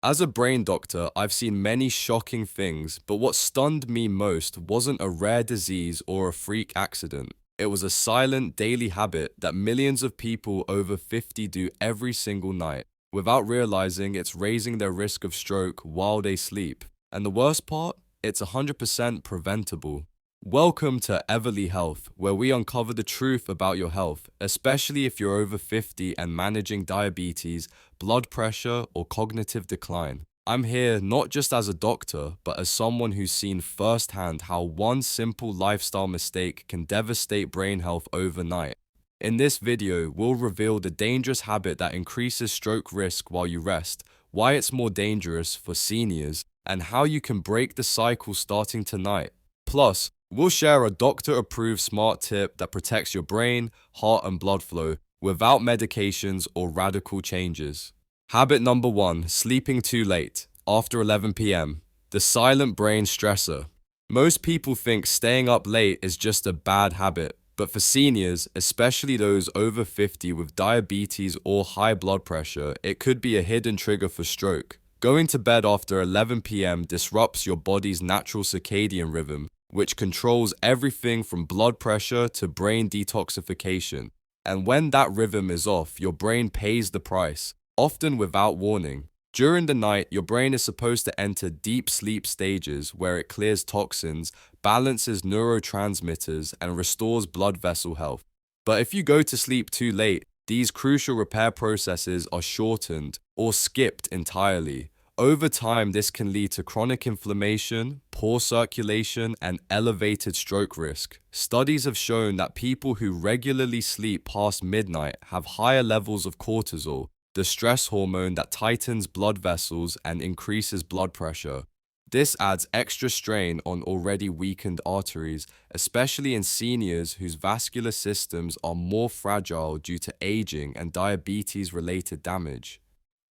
As a brain doctor, I've seen many shocking things, but what stunned me most wasn't a rare disease or a freak accident. It was a silent daily habit that millions of people over 50 do every single night, without realizing it's raising their risk of stroke while they sleep. And the worst part? It's 100% preventable. Welcome to Everly Health, where we uncover the truth about your health, especially if you're over 50 and managing diabetes, blood pressure, or cognitive decline. I'm here not just as a doctor, but as someone who's seen firsthand how one simple lifestyle mistake can devastate brain health overnight. In this video, we'll reveal the dangerous habit that increases stroke risk while you rest, why it's more dangerous for seniors, and how you can break the cycle starting tonight. Plus, we'll share a doctor-approved smart tip that protects your brain, heart, and blood flow without medications or radical changes. Habit number 1, sleeping too late, after 11 p.m. The silent brain stressor. Most people think staying up late is just a bad habit, but for seniors, especially those over 50 with diabetes or high blood pressure, it could be a hidden trigger for stroke. Going to bed after 11 p.m. disrupts your body's natural circadian rhythm, which controls everything from blood pressure to brain detoxification. And when that rhythm is off, your brain pays the price, often without warning. During the night, your brain is supposed to enter deep sleep stages where it clears toxins, balances neurotransmitters, and restores blood vessel health. But if you go to sleep too late, these crucial repair processes are shortened or skipped entirely. Over time, this can lead to chronic inflammation, poor circulation, and elevated stroke risk. Studies have shown that people who regularly sleep past midnight have higher levels of cortisol, the stress hormone that tightens blood vessels and increases blood pressure. This adds extra strain on already weakened arteries, especially in seniors whose vascular systems are more fragile due to aging and diabetes-related damage.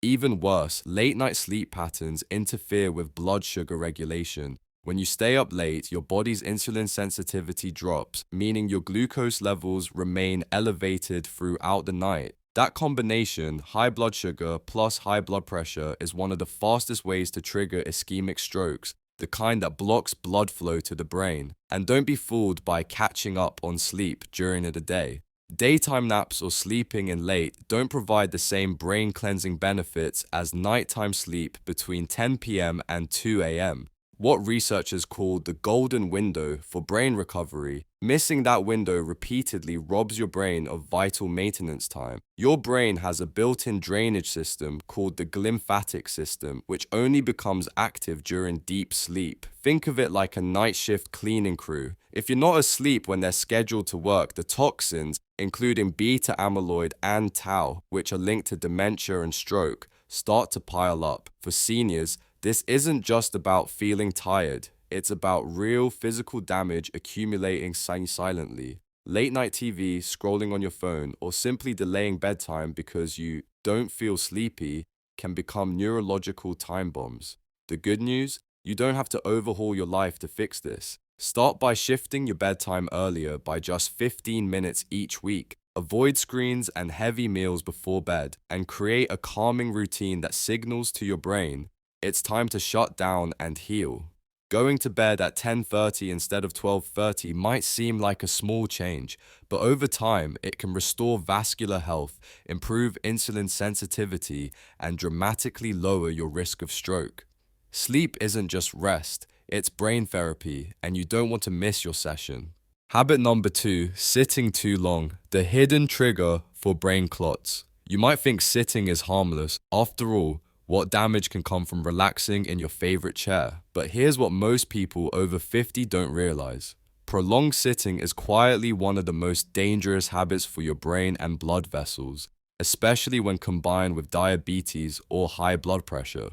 Even worse, late-night sleep patterns interfere with blood sugar regulation. When you stay up late, your body's insulin sensitivity drops, meaning your glucose levels remain elevated throughout the night. That combination, high blood sugar plus high blood pressure, is one of the fastest ways to trigger ischemic strokes, the kind that blocks blood flow to the brain. And don't be fooled by catching up on sleep during the day. Daytime naps or sleeping in late don't provide the same brain-cleansing benefits as nighttime sleep between 10 p.m. and 2 a.m. What researchers call the golden window for brain recovery. Missing that window repeatedly robs your brain of vital maintenance time. Your brain has a built-in drainage system called the glymphatic system, which only becomes active during deep sleep. Think of it like a night shift cleaning crew. If you're not asleep when they're scheduled to work, the toxins, including beta amyloid and tau, which are linked to dementia and stroke, start to pile up. For seniors, this isn't just about feeling tired. It's about real physical damage accumulating silently. Late night TV, scrolling on your phone, or simply delaying bedtime because you don't feel sleepy can become neurological time bombs. The good news? You don't have to overhaul your life to fix this. Start by shifting your bedtime earlier by just 15 minutes each week. Avoid screens and heavy meals before bed, and create a calming routine that signals to your brain it's time to shut down and heal. Going to bed at 10:30 instead of 12:30 might seem like a small change, but over time it can restore vascular health, improve insulin sensitivity, and dramatically lower your risk of stroke. Sleep isn't just rest, it's brain therapy, and you don't want to miss your session. Habit number 2, sitting too long, the hidden trigger for brain clots. You might think sitting is harmless. After all, what damage can come from relaxing in your favorite chair? But here's what most people over 50 don't realize. Prolonged sitting is quietly one of the most dangerous habits for your brain and blood vessels, especially when combined with diabetes or high blood pressure.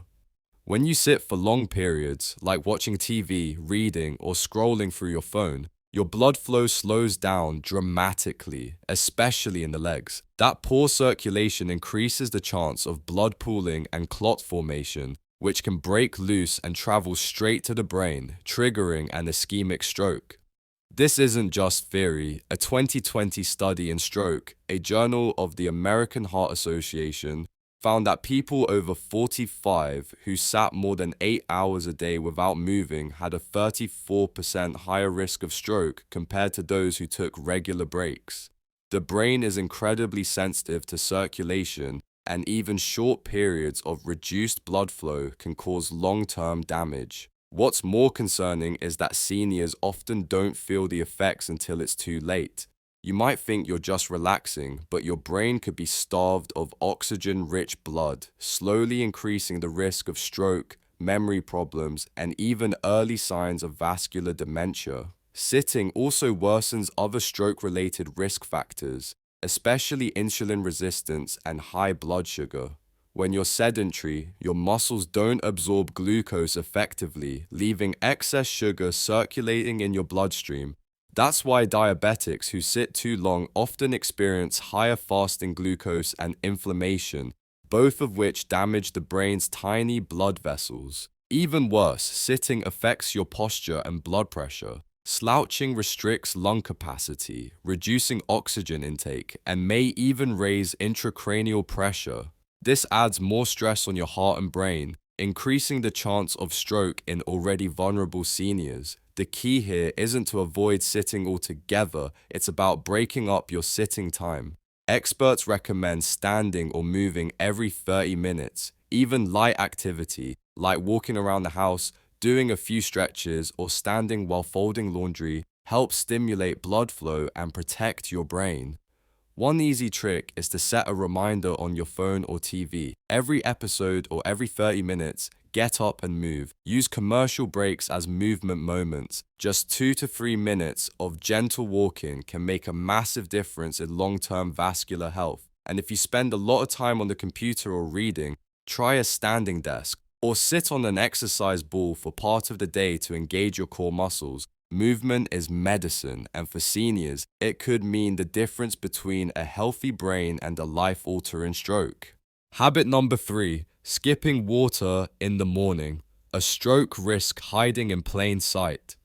When you sit for long periods, like watching TV, reading, or scrolling through your phone, your blood flow slows down dramatically, especially in the legs. That poor circulation increases the chance of blood pooling and clot formation, which can break loose and travel straight to the brain, triggering an ischemic stroke. This isn't just theory. A 2020 study in Stroke, a journal of the American Heart Association, found that people over 45 who sat more than 8 hours a day without moving had a 34% higher risk of stroke compared to those who took regular breaks. The brain is incredibly sensitive to circulation, and even short periods of reduced blood flow can cause long-term damage. What's more concerning is that seniors often don't feel the effects until it's too late. You might think you're just relaxing, but your brain could be starved of oxygen-rich blood, slowly increasing the risk of stroke, memory problems, and even early signs of vascular dementia. Sitting also worsens other stroke-related risk factors, especially insulin resistance and high blood sugar. When you're sedentary, your muscles don't absorb glucose effectively, leaving excess sugar circulating in your bloodstream. That's why diabetics who sit too long often experience higher fasting glucose and inflammation, both of which damage the brain's tiny blood vessels. Even worse, sitting affects your posture and blood pressure. Slouching restricts lung capacity, reducing oxygen intake, and may even raise intracranial pressure. This adds more stress on your heart and brain, increasing the chance of stroke in already vulnerable seniors. The key here isn't to avoid sitting altogether, it's about breaking up your sitting time. Experts recommend standing or moving every 30 minutes. Even light activity, like walking around the house, doing a few stretches, or standing while folding laundry, helps stimulate blood flow and protect your brain. One easy trick is to set a reminder on your phone or TV. Every episode or every 30 minutes, get up and move. Use commercial breaks as movement moments. Just 2 to 3 minutes of gentle walking can make a massive difference in long-term vascular health. And if you spend a lot of time on the computer or reading, try a standing desk or sit on an exercise ball for part of the day to engage your core muscles. Movement is medicine, and for seniors, it could mean the difference between a healthy brain and a life-altering stroke. Habit number 3, skipping water in the morning. A stroke risk hiding in plain sight.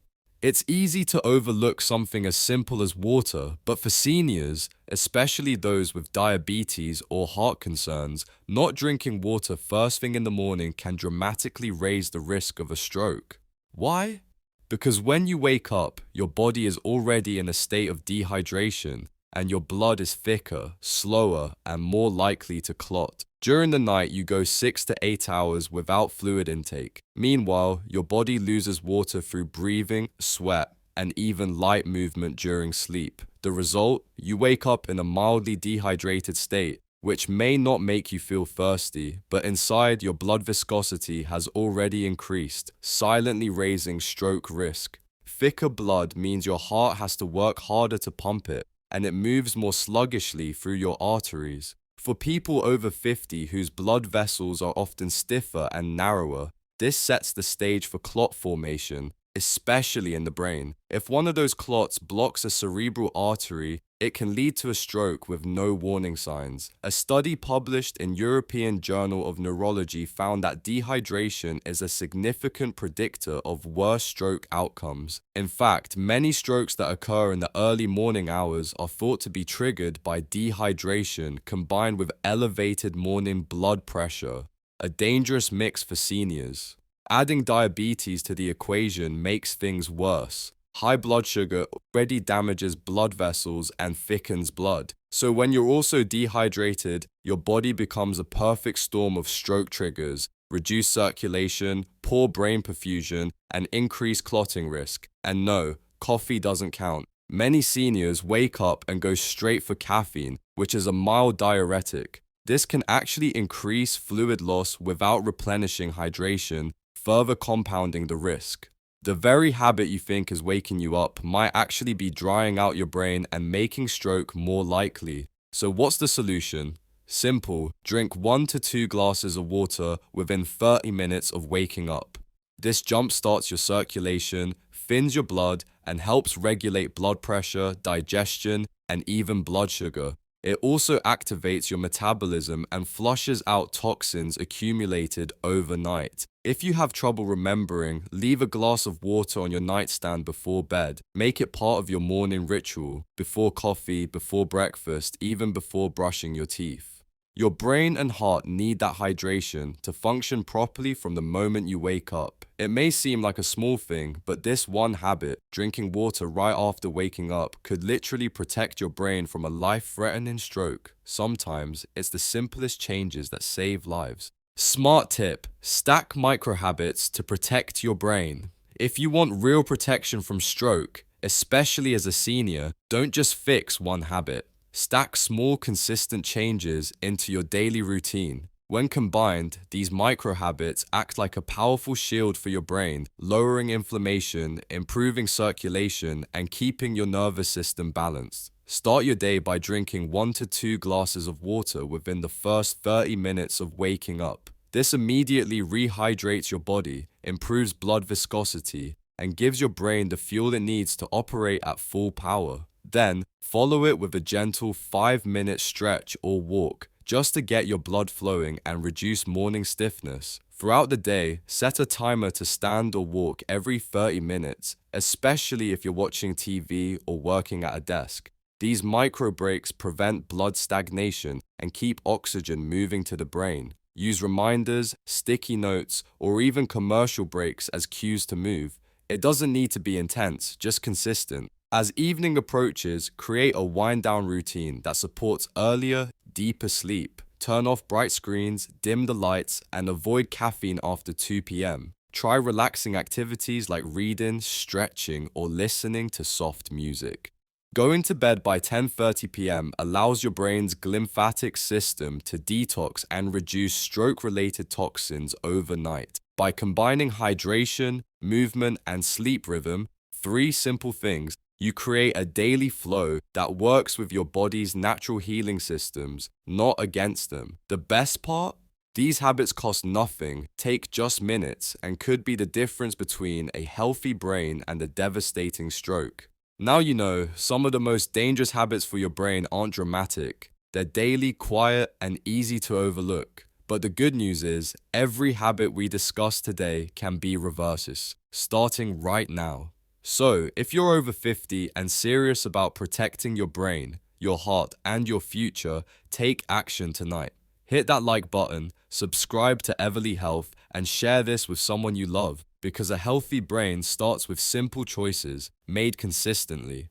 It's easy to overlook something as simple as water, but for seniors, especially those with diabetes or heart concerns, not drinking water first thing in the morning can dramatically raise the risk of a stroke. Why? Because when you wake up, your body is already in a state of dehydration, and your blood is thicker, slower, and more likely to clot. During the night, you go 6 to 8 hours without fluid intake. Meanwhile, your body loses water through breathing, sweat, and even light movement during sleep. The result? You wake up in a mildly dehydrated state, which may not make you feel thirsty, but inside your blood viscosity has already increased, silently raising stroke risk. Thicker blood means your heart has to work harder to pump it, and it moves more sluggishly through your arteries. For people over 50 whose blood vessels are often stiffer and narrower, this sets the stage for clot formation, especially in the brain. If one of those clots blocks a cerebral artery, it can lead to a stroke with no warning signs. A study published in European Journal of Neurology found that dehydration is a significant predictor of worse stroke outcomes. In fact, many strokes that occur in the early morning hours are thought to be triggered by dehydration combined with elevated morning blood pressure, a dangerous mix for seniors. Adding diabetes to the equation makes things worse. High blood sugar already damages blood vessels and thickens blood. So when you're also dehydrated, your body becomes a perfect storm of stroke triggers, reduced circulation, poor brain perfusion, and increased clotting risk. And no, coffee doesn't count. Many seniors wake up and go straight for caffeine, which is a mild diuretic. This can actually increase fluid loss without replenishing hydration, further compounding the risk. The very habit you think is waking you up might actually be drying out your brain and making stroke more likely. So what's the solution? Simple, drink 1 to 2 glasses of water within 30 minutes of waking up. This jumpstarts your circulation, thins your blood, and helps regulate blood pressure, digestion, and even blood sugar. It also activates your metabolism and flushes out toxins accumulated overnight. If you have trouble remembering, leave a glass of water on your nightstand before bed. Make it part of your morning ritual, before coffee, before breakfast, even before brushing your teeth. Your brain and heart need that hydration to function properly from the moment you wake up. It may seem like a small thing, but this one habit, drinking water right after waking up, could literally protect your brain from a life-threatening stroke. Sometimes it's the simplest changes that save lives. Smart tip: stack micro habits to protect your brain. If you want real protection from stroke, especially as a senior, don't just fix one habit. Stack small, consistent changes into your daily routine. When combined, these micro habits act like a powerful shield for your brain, lowering inflammation, improving circulation, and keeping your nervous system balanced. Start your day by drinking 1 to 2 glasses of water within the first 30 minutes of waking up. This immediately rehydrates your body, improves blood viscosity, and gives your brain the fuel it needs to operate at full power. Then, follow it with a gentle 5-minute stretch or walk, just to get your blood flowing and reduce morning stiffness. Throughout the day, set a timer to stand or walk every 30 minutes, especially if you're watching TV or working at a desk. These micro breaks prevent blood stagnation and keep oxygen moving to the brain. Use reminders, sticky notes, or even commercial breaks as cues to move. It doesn't need to be intense, just consistent. As evening approaches, create a wind-down routine that supports earlier, deeper sleep. Turn off bright screens, dim the lights, and avoid caffeine after 2 p.m. Try relaxing activities like reading, stretching, or listening to soft music. Going to bed by 10:30 p.m. allows your brain's glymphatic system to detox and reduce stroke-related toxins overnight. By combining hydration, movement, and sleep rhythm, 3 simple things, you create a daily flow that works with your body's natural healing systems, not against them. The best part? These habits cost nothing, take just minutes, and could be the difference between a healthy brain and a devastating stroke. Now you know, some of the most dangerous habits for your brain aren't dramatic. They're daily, quiet, and easy to overlook. But the good news is, every habit we discussed today can be reversed, starting right now. So, if you're over 50 and serious about protecting your brain, your heart, and your future, take action tonight. Hit that like button, subscribe to Everly Health, and share this with someone you love, because a healthy brain starts with simple choices made consistently.